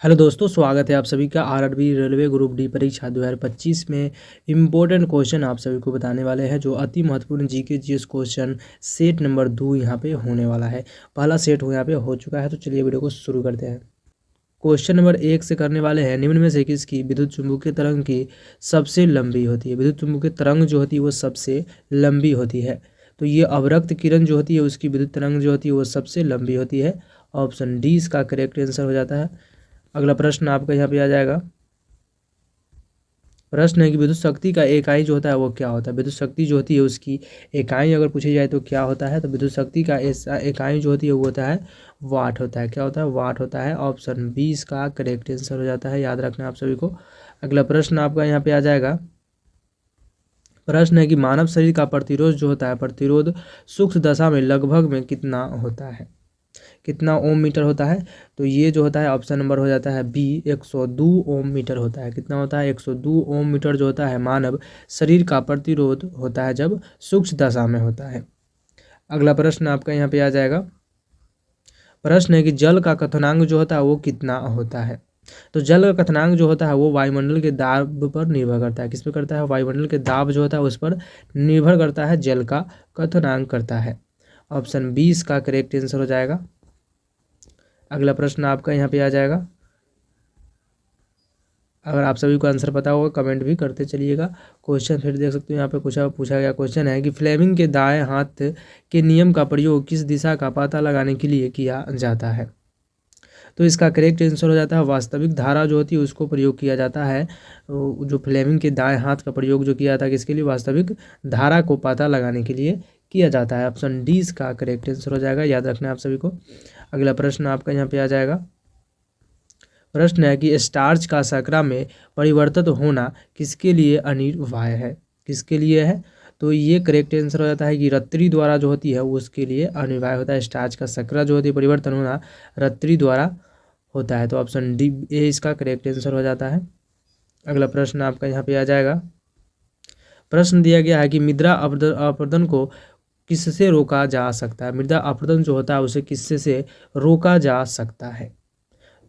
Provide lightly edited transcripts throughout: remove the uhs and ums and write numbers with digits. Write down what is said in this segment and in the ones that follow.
Hello दोस्तों, स्वागत है आप सभी का आरआरबी रेलवे ग्रुप डी परीक्षा 2025 में इम्पोर्टेंट क्वेश्चन आप सभी को बताने वाले हैं, जो अति महत्वपूर्ण GK GS question set number 2 यहाँ पे होने वाला है। पहला सेट यहाँ पे हो चुका है, तो चलिए वीडियो को शुरू करते हैं। क्वेश्चन नंबर 1 से करने वाले हैं, निम्न में से किसकी विद्युत चुम्बकीय तरंग की सबसे लंबी होती है। विद्युत चुम्बकीय तरंग जो होती है वो सबसे लंबी होती है, तो ये अवरक्त किरण जो होती है उसकी विद्युत तरंग जो होती है वो सबसे लंबी होती है। ऑप्शन डी इसका करेक्ट आंसर हो जाता है। अगला प्रश्न आपका यहाँ पे आ जाएगा। प्रश्न है कि विद्युत शक्ति का इकाई जो होता है वो क्या होता है। विद्युत शक्ति जो होती है उसकी इकाई अगर पूछी जाए तो क्या होता है, तो विद्युत शक्ति का इकाई जो होती है वो होता है वाट होता है। क्या होता है? वाट होता है। ऑप्शन 20 का करेक्ट आंसर हो जाता है, याद रखना आप सभी को। अगला प्रश्न आपका यहाँ पे आ जाएगा। प्रश्न है कि मानव शरीर का प्रतिरोध जो होता है, प्रतिरोध सूक्ष्म दशा में लगभग में कितना होता है, कितना ओम मीटर होता है। तो ये जो होता है ऑप्शन नंबर हो जाता है बी, 102 ओम मीटर होता है। कितना होता है? 102 ओम मीटर जो होता है मानव शरीर का प्रतिरोध होता है जब सूक्ष्म दशा में होता है। अगला प्रश्न आपका यहाँ पे आ जाएगा। प्रश्न है कि जल का क्वथनांक जो होता है वो कितना होता है। तो जल का क्वथनांक जो होता है वो वायुमंडल के दाब पर निर्भर करता है। किस पे करता है? वायुमंडल के दाब जो होता है उस पर निर्भर करता है, जल का क्वथनांक करता है। ऑप्शन 20 का करेक्ट आंसर हो जाएगा। अगला प्रश्न आपका यहाँ पे आ जाएगा। अगर आप सभी को आंसर पता होगा कमेंट भी करते चलिएगा। क्वेश्चन फिर देख सकते हो, यहाँ पे पूछा गया क्वेश्चन है कि फ्लेमिंग के दाएं हाथ के नियम का प्रयोग किस दिशा का पता लगाने के लिए किया जाता है। तो इसका करेक्ट आंसर हो जाता है वास्तविक धारा जो होती है उसको प्रयोग किया जाता है। जो फ्लेमिंग के दाएं हाथ का प्रयोग जो किया था किसके लिए? वास्तविक धारा को पता लगाने के लिए किया जाता है। ऑप्शन डी इसका करेक्ट आंसर हो जाएगा, याद रखना है आप सभी को। अगला प्रश्न आपका यहाँ पे आ जाएगा। प्रश्न है कि स्टार्च का शर्करा में परिवर्तित होना किसके लिए अनिवार्य है, किसके लिए है। तो ये करेक्ट आंसर हो जाता है कि रत्ती द्वारा जो होती है उसके लिए अनिवार्य होता है। स्टार्च का शर्करा जो होती है परिवर्तन होना रत्ती द्वारा होता है। तो ऑप्शन डी ए इसका करेक्ट आंसर हो जाता है। अगला प्रश्न आपका यहाँ पे आ जाएगा। प्रश्न दिया गया है कि मृदा अपरदन को किससे रोका जा सकता है। मृदा अपरदन जो होता है उसे किससे से रोका जा सकता है।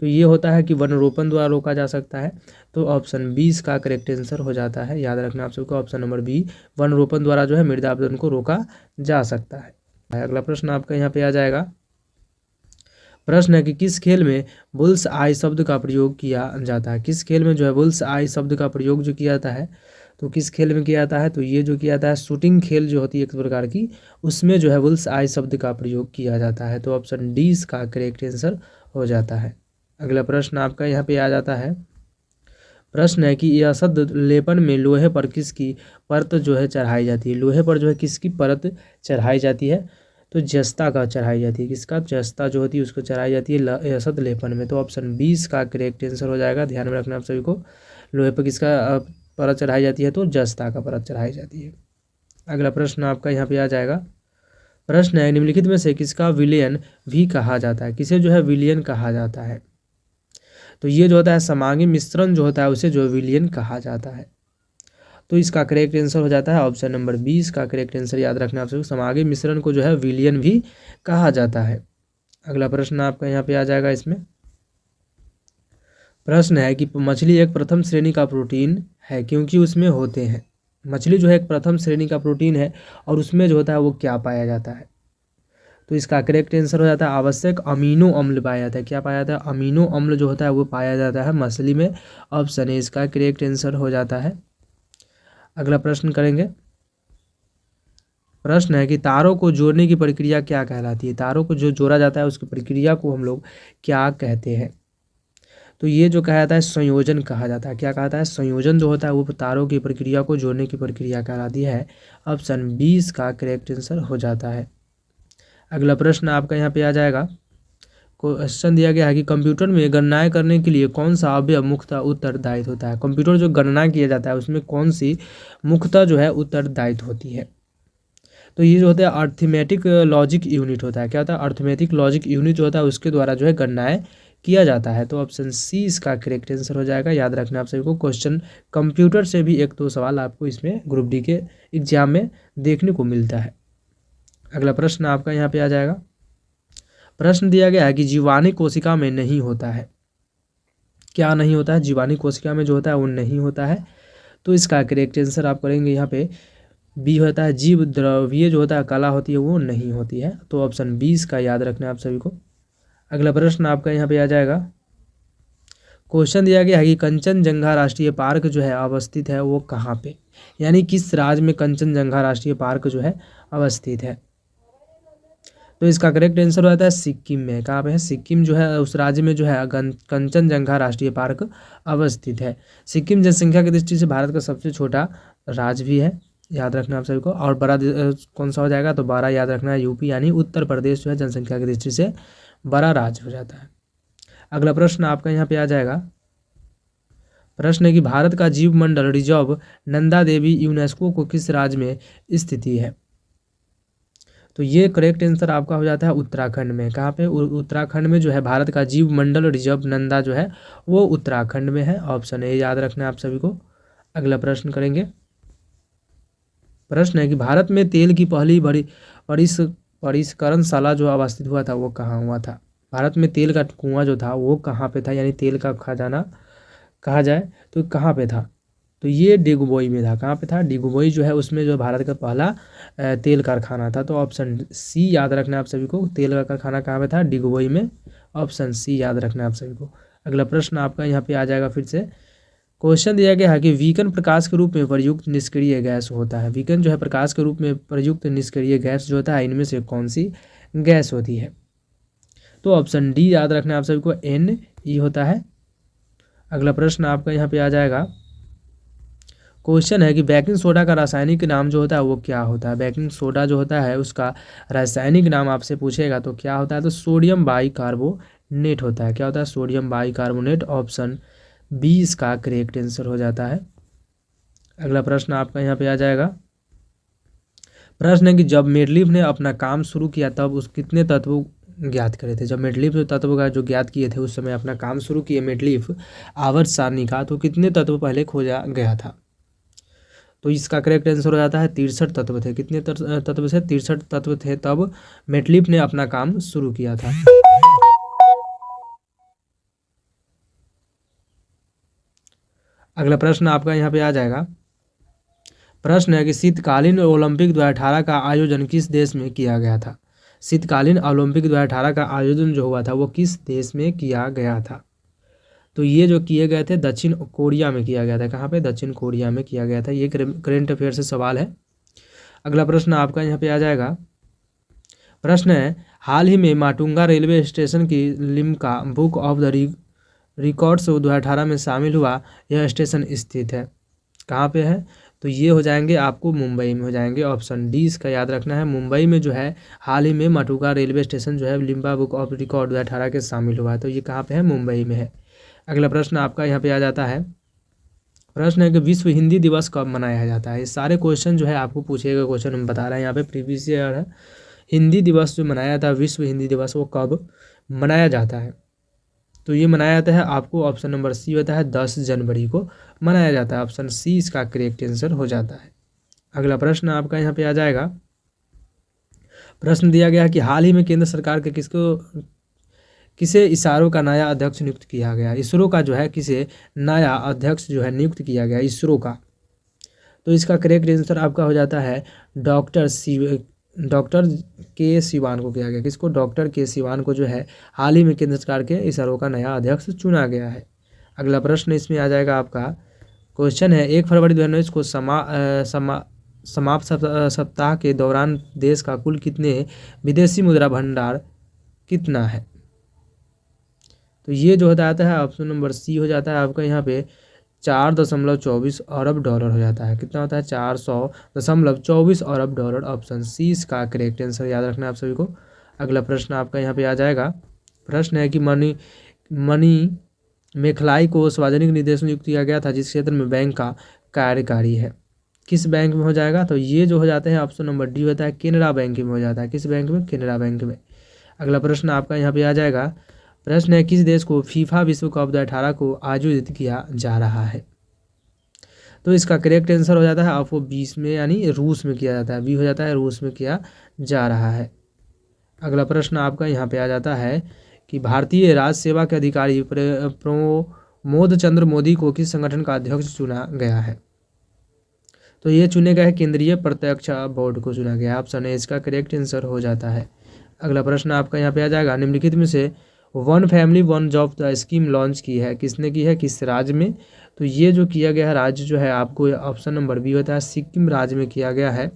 तो ये होता है कि वन रोपण द्वारा रोका जा सकता है। तो ऑप्शन 20 का करेक्ट आंसर हो जाता है, याद रखना आप सबको। ऑप्शन नंबर बी, वन रोपण द्वारा जो है मृदा अपरदन को रोका जा सकता है। अगला प्रश्न आपका यहाँ पे आ जाएगा। प्रश्न है कि किस खेल में बुल्स आई शब्द का प्रयोग किया जाता है। किस खेल में जो है बुल्स आई शब्द का प्रयोग जो किया जाता है, तो किस खेल में किया जाता है। तो ये जो किया जाता है शूटिंग खेल जो होती है एक प्रकार की, उसमें जो है बुल्स आई शब्द का प्रयोग किया जाता है। तो ऑप्शन डी इसका करेक्ट आंसर हो जाता है। अगला प्रश्न आपका यहाँ पे आ जाता है। प्रश्न है कि यह शब्द लेपन में लोहे पर किसकी परत जो है चढ़ाई जाती है। लोहे पर जो है किसकी परत चढ़ाई जाती है। तो जस्ता का चढ़ाई जाती है। किसका? जस्ता जो होती है उसको चढ़ाई जाती है यशद लेपन में। तो ऑप्शन 20 का करेक्ट आंसर हो जाएगा, ध्यान में रखना आप सभी को। लोहे पर किसका परत चढ़ाई जाती है? तो जस्ता का परत चढ़ाई जाती है। अगला प्रश्न आपका यहाँ पे आ जाएगा। प्रश्न है निम्नलिखित में से किसका विलयन भी कहा जाता है। किसे जो है विलयन कहा जाता है। तो ये जो होता है समांगी मिश्रण जो होता है उसे जो विलयन कहा जाता है। तो इसका करेक्ट आंसर हो जाता है ऑप्शन नंबर 20 का करेक्ट आंसर, याद रखना आप सभी। समांगी मिश्रण को जो है विलयन भी कहा जाता है। अगला प्रश्न आपका यहाँ पे आ जाएगा। इसमें प्रश्न है कि मछली एक प्रथम श्रेणी का प्रोटीन है क्योंकि उसमें होते हैं। मछली जो है एक प्रथम श्रेणी का प्रोटीन है और उसमें जो होता है वो क्या पाया जाता है। तो इसका करेक्ट आंसर हो जाता है आवश्यक अमीनो अम्ल पाया जाता है। क्या पाया जाता है? अमीनो अम्ल जो होता है वो पाया जाता है मछली में। ऑप्शन ए इसका करेक्ट आंसर हो जाता है। अगला प्रश्न करेंगे। प्रश्न है कि तारों को जोड़ने की प्रक्रिया क्या कहलाती है। तारों को जो जोड़ा जाता है उसकी प्रक्रिया को हम लोग क्या कहते हैं। तो ये जो कहा जाता है संयोजन कहा जाता है। क्या कहता है? संयोजन जो होता है वो तारों की प्रक्रिया को जोड़ने की प्रक्रिया कहलाती है। ऑप्शन 20 का करेक्ट आंसर हो जाता है। अगला प्रश्न आपका यहाँ पे आ जाएगा। क्वेश्चन दिया गया है कि कंप्यूटर में गणनाएं करने के लिए कौन सा अवयव मुख्यतः उत्तरदायित्व होता है। कंप्यूटर जो गणना किया जाता है उसमें कौन सी मुख्यतः जो है उत्तरदायित्व होती है। तो ये जो होता है अर्थमेटिक लॉजिक यूनिट होता है। क्या होता है? अर्थमेटिक लॉजिक यूनिट जो होता है उसके द्वारा जो है गणनाएं किया जाता है। तो ऑप्शन सी इसका करेक्ट आंसर हो जाएगा, याद रखना आप सभी को। क्वेश्चन कंप्यूटर से भी 1-2 सवाल आपको इसमें ग्रुप डी के एग्जाम में देखने को मिलता है। अगला प्रश्न आपका यहाँ पे आ जाएगा। प्रश्न दिया गया है कि जीवाणु कोशिका में नहीं होता है। क्या नहीं होता है, जीवाणु कोशिका में जो होता है वो नहीं होता है। तो इसका करेक्ट आंसर आप करेंगे यहाँ पे बी होता है, जीव द्रव्य जो होता है कला होती है वो नहीं होती है। तो ऑप्शन 20 का याद रखना है आप सभी को। अगला प्रश्न आपका यहाँ पे आ जाएगा, क्वेश्चन दिया गया है कि कंचनजंगा राष्ट्रीय पार्क जो है अवस्थित है वो कहाँ पे, यानी किस राज्य में कंचनजंगा राष्ट्रीय पार्क जो है अवस्थित है। तो इसका करेक्ट आंसर हो जाता है सिक्किम में। कहाँ पे है, सिक्किम जो है उस राज्य में जो है कंचनजंगा राष्ट्रीय पार्क अवस्थित है। सिक्किम जनसंख्या की दृष्टि से भारत का सबसे छोटा राज्य भी है, याद रखना आप सभी को। और बड़ा कौन सा हो जाएगा, तो 12 याद रखना है, यूपी यानी उत्तर प्रदेश जो है जनसंख्या की दृष्टि से बड़ा राज्य हो जाता है। अगला प्रश्न आपका यहाँ पे आ जाएगा, प्रश्न है कि भारत का जीव मंडल रिजर्व नंदा देवी यूनेस्को को किस राज्य में स्थिति है। तो ये करेक्ट आंसर आपका हो जाता है उत्तराखंड में। कहाँ पे, उत्तराखंड में जो है भारत का जीव मंडल रिजर्व नंदा जो है वो उत्तराखंड में है। ऑप्शन ए याद रखना है आप सभी को। अगला प्रश्न करेंगे, प्रश्न है कि भारत में तेल की पहली बड़ी परिष्करणशाला जो अवस्थित हुआ था वो कहाँ हुआ था। भारत में तेल का कुआं जो था वो कहाँ पे था, यानी तेल का खजाना कहा जाए तो कहाँ पे था। तो ये डिगबोई में था। कहाँ पे था, डिगबोई जो है उसमें जो भारत का पहला तेल कारखाना था। तो ऑप्शन सी याद रखना है आप सभी को, तेल का कारखाना कहाँ पे था, डिगबोई में। ऑप्शन सी याद रखना है आप सभी को। अगला प्रश्न आपका यहाँ पे आ जाएगा, फिर से क्वेश्चन दिया गया है कि वीकन प्रकाश के रूप में प्रयुक्त निष्क्रिय गैस होता है। वीकन जो है प्रकाश के रूप में प्रयुक्त निष्क्रिय गैस जो होता है इनमें से कौन सी गैस होती है। तो ऑप्शन डी याद रखना है आप सभी को, NE होता है। अगला प्रश्न आपका यहाँ पे आ जाएगा, क्वेश्चन है कि बेकिंग सोडा का रासायनिक नाम जो होता है वो क्या होता है। बेकिंग सोडा जो होता है उसका रासायनिक नाम आपसे पूछेगा तो क्या होता है, तो सोडियम बाइकार्बोनेट होता है। क्या होता है, सोडियम बाइकार्बोनेट। ऑप्शन 20 का करेक्ट आंसर हो जाता है। अगला प्रश्न आपका यहाँ पे आ जाएगा, प्रश्न है कि जब मेडलीफ ने अपना काम शुरू किया तब उस कितने तत्व ज्ञात करे थे। जब मेडलीफ तत्व का जो ज्ञात किए थे उस समय अपना काम शुरू किए मेडलीफ आवर्त सारणी का, तो कितने तत्व पहले खोजा गया था। तो इसका करेक्ट आंसर हो जाता है 63 तत्व थे। कितने तत्व थे, 63 तत्व थे तब मेडलीफ ने अपना काम शुरू किया था। अगला प्रश्न आपका यहाँ पे आ जाएगा, प्रश्न है कि शीतकालीन ओलंपिक 2018 का आयोजन किस देश में किया गया था। शीतकालीन ओलंपिक 2018 का आयोजन जो हुआ था वो किस देश में किया गया था। तो ये जो किए गए थे दक्षिण कोरिया में किया गया था। कहाँ पे, दक्षिण कोरिया में किया गया था। ये करेंट अफेयर से सवाल है। अगला प्रश्न आपका यहाँ पे आ जाएगा, प्रश्न है हाल ही में माटुंगा रेलवे स्टेशन की Limca book of the records 2018 में शामिल हुआ यह स्टेशन स्थित है। कहाँ पे है, तो ये हो जाएंगे आपको मुंबई में हो जाएंगे। ऑप्शन डी इसका याद रखना है, मुंबई में जो है हाल ही में माटुंगा रेलवे स्टेशन जो है लिम्का बुक ऑफ रिकॉर्ड 2018 के शामिल हुआ है। तो ये कहाँ पे है, मुंबई में है। अगला प्रश्न आपका यहाँ पे आ जाता है, प्रश्न है कि विश्व हिंदी दिवस कब मनाया जाता है। ये सारे क्वेश्चन जो है आपको पूछेगा, क्वेश्चन हम बता रहे हैं यहाँ पे प्रीवियस ईयर है। हिंदी दिवस जो मनाया था, विश्व हिंदी दिवस, वो कब मनाया जाता है। तो ये मनाया जाता है आपको, ऑप्शन नंबर सी होता है 10 जनवरी को मनाया जाता है। ऑप्शन सी इसका करेक्ट आंसर हो जाता है। अगला प्रश्न आपका यहाँ पे आ जाएगा, प्रश्न दिया गया कि हाल ही में केंद्र सरकार के किसे इसरो का नया अध्यक्ष नियुक्त किया गया। इसरो का जो है किसे नया अध्यक्ष जो है नियुक्त किया गया इसरो का। तो इसका करेक्ट आंसर आपका हो जाता है डॉक्टर के सिवान को किया गया। किसको, डॉक्टर के सिवान को जो है हाल ही में केंद्र सरकार के इसरो का नया अध्यक्ष चुना गया है। अगला प्रश्न इसमें आ जाएगा आपका, क्वेश्चन है 1 फरवरी 2019 को समाप्त सप्ताह के दौरान देश का कुल कितने विदेशी मुद्रा भंडार कितना है। तो ये जो होता है ऑप्शन नंबर सी हो जाता है आपका यहाँ पे 4.24 अरब डॉलर हो जाता है। कितना होता है, 400.24 अरब डॉलर। ऑप्शन सी इसका करेक्ट आंसर याद रखना है आप सभी को। अगला प्रश्न आपका यहाँ पे आ जाएगा, प्रश्न है कि मनी मेखलाई को सार्वजनिक निदेशक नियुक्त किया गया था जिस क्षेत्र में बैंक का कार्यकारी है। किस बैंक में हो जाएगा, तो ये जो हो जाता है ऑप्शन नंबर डी होता है केनरा बैंक में हो जाता है। किस बैंक में, केनरा बैंक में। अगला प्रश्न आपका यहाँ पे आ जाएगा, प्रश्न है किस देश को फीफा विश्व कप 2018 को आयोजित किया जा रहा है। तो इसका करेक्ट आंसर हो जाता है आपको 20 में, यानी रूस में किया जाता है। बी हो जाता है, रूस में किया जा रहा है। अगला प्रश्न आपका यहाँ पे आ जाता है कि भारतीय राज सेवा के अधिकारी मोद चंद्र मोदी को किस संगठन का अध्यक्ष चुना गया है? तो ये चुने गए केंद्रीय प्रत्यक्ष बोर्ड को चुना गया। ऑप्शन ए इसका करेक्ट आंसर हो जाता है। अगला प्रश्न आपका यहाँ पे आ जाएगा, निम्नलिखित में से one family one job scheme launch की है, किसने की है, किस राज्य में? तो ये जो किया गया है राज्य जो है आपको ऑप्शन नंबर बी होता है, सिक्किम राज्य में किया गया है।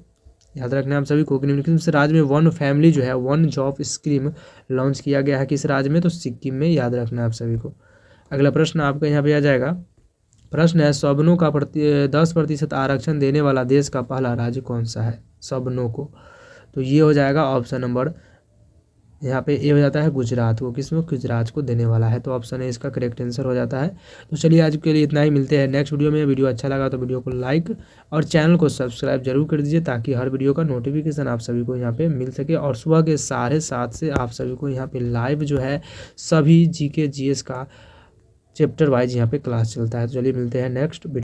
याद रखना आप सभी को कि निम्नलिखित में से राज्य में वन फैमिली जो है वन जॉब स्कीम लॉन्च किया गया है, किस राज्य में? तो सिक्किम में। याद रखना आप सभी को। अगला प्रश्न आपका यहाँ पे आ जाएगा, प्रश्न है सवर्णों का 10% आरक्षण देने वाला देश का पहला राज्य कौन सा है सवर्णों को? तो ये हो जाएगा ऑप्शन नंबर यहाँ पे ए हो जाता है गुजरात को। किसमें? गुजरात को देने वाला है। तो ऑप्शन ए इसका करेक्ट आंसर हो जाता है। तो चलिए आज के लिए इतना ही, मिलते हैं नेक्स्ट वीडियो में। वीडियो अच्छा लगा तो वीडियो को लाइक और चैनल को सब्सक्राइब जरूर कर दीजिए ताकि हर वीडियो का नोटिफिकेशन आप सभी को यहाँ पे मिल सके। और सुबह के 7:30 से आप सभी को यहाँ पे लाइव जो है सभी GK GS का चैप्टर वाइज यहाँ पे क्लास चलता है। तो चलिए मिलते हैं नेक्स्ट वीडियो।